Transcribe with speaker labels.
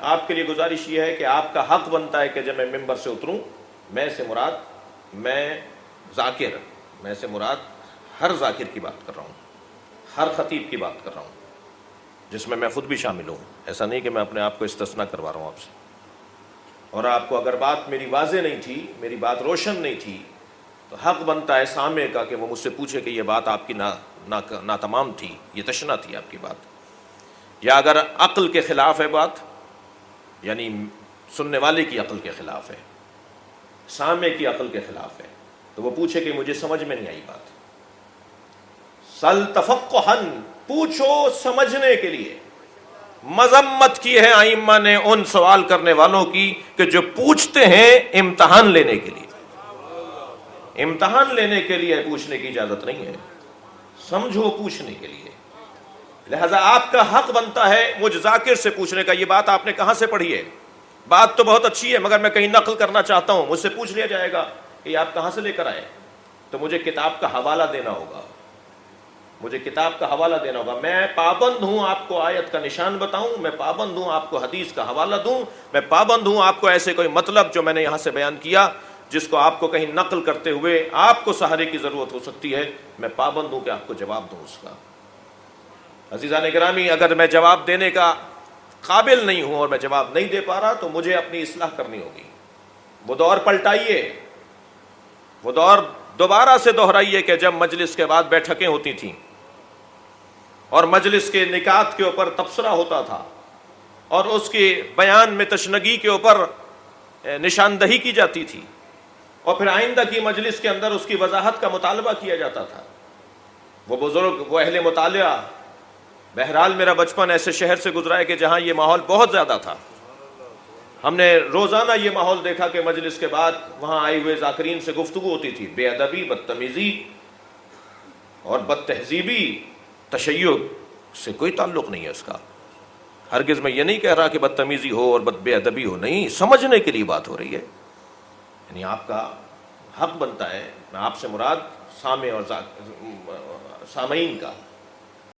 Speaker 1: آپ کے لیے گزارش یہ ہے کہ آپ کا حق بنتا ہے کہ جب میں ممبر سے اتروں، میں سے مراد میں ذاکر، میں سے مراد ہر ذاکر کی بات کر رہا ہوں، ہر خطیب کی بات کر رہا ہوں، جس میں خود بھی شامل ہوں. ایسا نہیں کہ میں اپنے آپ کو استثناء کروا رہا ہوں آپ سے. اور آپ کو اگر بات میری واضح نہیں تھی، میری بات روشن نہیں تھی، تو حق بنتا ہے سامع کا کہ وہ مجھ سے پوچھے کہ یہ بات آپ کی ناتمام تھی، یہ تشنہ تھی آپ کی بات. یا اگر عقل کے خلاف ہے بات، یعنی سننے والے کی عقل کے خلاف ہے، سامع کی عقل کے خلاف ہے، تو وہ پوچھے کہ مجھے سمجھ میں نہیں آئی بات. سل تفقہن، پوچھو سمجھنے کے لیے. مذمت کی ہے ائمہ نے ان سوال کرنے والوں کی کہ جو پوچھتے ہیں امتحان لینے کے لیے. امتحان لینے کے لیے پوچھنے کی اجازت نہیں ہے، سمجھو پوچھنے کے لیے. لہذا آپ کا حق بنتا ہے مجھ ذاکر سے پوچھنے کا، یہ بات آپ نے کہاں سے پڑھی ہے؟ بات تو بہت اچھی ہے مگر میں کہیں نقل کرنا چاہتا ہوں. مجھ سے پوچھ لیا جائے گا کہ یہ آپ کہاں سے لے کر آئے، تو مجھے کتاب کا حوالہ دینا ہوگا، مجھے کتاب کا حوالہ دینا ہوگا. میں پابند ہوں آپ کو آیت کا نشان بتاؤں، میں پابند ہوں آپ کو حدیث کا حوالہ دوں، میں پابند ہوں آپ کو ایسے کوئی مطلب جو میں نے یہاں سے بیان کیا جس کو آپ کو کہیں نقل کرتے ہوئے آپ کو سہارے کی ضرورت ہو سکتی ہے، میں پابند ہوں کہ آپ کو جواب دوں اس کا. عزیزان گرامی، اگر میں جواب دینے کا قابل نہیں ہوں اور میں جواب نہیں دے پا رہا تو مجھے اپنی اصلاح کرنی ہوگی. وہ دور پلٹائیے، وہ دور دوبارہ سے دہرائیے کہ جب مجلس کے بعد بیٹھکیں ہوتی تھیں اور مجلس کے نکات کے اوپر تبصرہ ہوتا تھا اور اس کے بیان میں تشنگی کے اوپر نشاندہی کی جاتی تھی، اور پھر آئندہ کی مجلس کے اندر اس کی وضاحت کا مطالبہ کیا جاتا تھا. وہ بزرگ، وہ اہل مطالعہ. بہرحال میرا بچپن ایسے شہر سے گزرا ہے کہ جہاں یہ ماحول بہت زیادہ تھا. ہم نے روزانہ یہ ماحول دیکھا کہ مجلس کے بعد وہاں آئے ہوئے ذاکرین سے گفتگو ہوتی تھی. بے ادبی، بدتمیزی اور بد تہذیبی، تشیع سے کوئی تعلق نہیں ہے اس کا. ہرگز میں یہ نہیں کہہ رہا کہ بدتمیزی ہو اور بے ادبی ہو، نہیں، سمجھنے کے لیے بات ہو رہی ہے. یعنی آپ کا حق بنتا ہے، میں آپ سے مراد سامع اور سامعین کا